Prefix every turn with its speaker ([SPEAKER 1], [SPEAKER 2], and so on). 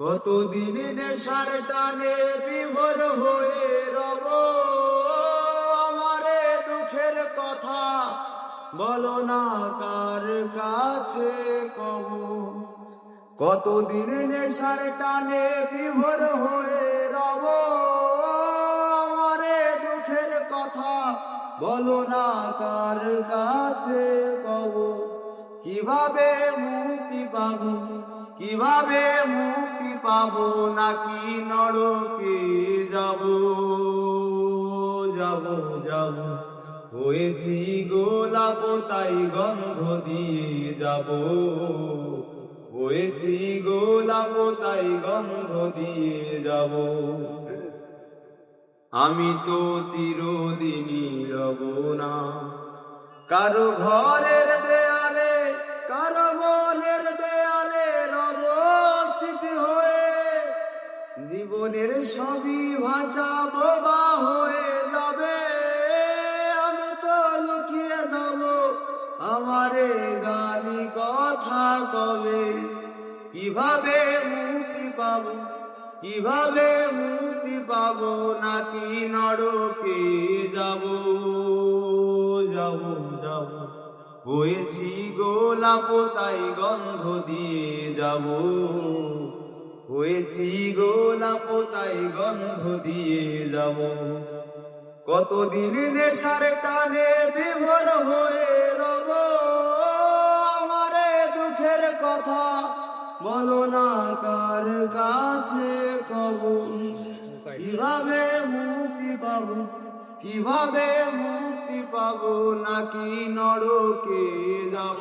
[SPEAKER 1] কতদিন নেশার টানে বিভোর হয়ে রব, আমারে দুঃখের কথা বলো না কার কাছে কব। কতদিন নেশার টানে বিভোর হয়ে রব, আমারে দুঃখের কথা বলো না কার কাছে কব। কিভাবে মুক্তি পাবো, কিভাবে মুক্তি পাবো, নাকি নরকে যাব যাব যাব। হয়েছি গোলাপ তাই গন্ধ দিয়ে যাব, হয়েছি গোলাপ তাই গন্ধ দিয়ে যাব। আমি তো চিরদিনই রব না কারো ঘরের দেয়ালে, কারো মনের দেয়ালে রব স্মৃতি হয়ে। জীবনের সবই ভাষা বোবা হয়ে যাবে, আমি তো লুকিয়ে যাব আমারে গানি কথা কবে। কিভাবে মুক্তি পাবো, কিভাবে মুক্তি পাবো, নাকি নরকে যাব যাব যাব। হয়েছি গোলাপ তাই গন্ধ দিয়ে যাব, হয়েছি গোলাপ তাই গন্ধ দিয়ে যাব। কতদিন নেশার টানে বিভোর হয়ে রব, আমারে দুঃখের কথা বলো না কার কাছে কব। কিভাবে মুক্তি পাবো, কিভাবে মুক্তি পাবো, নাকি নরকে যাব।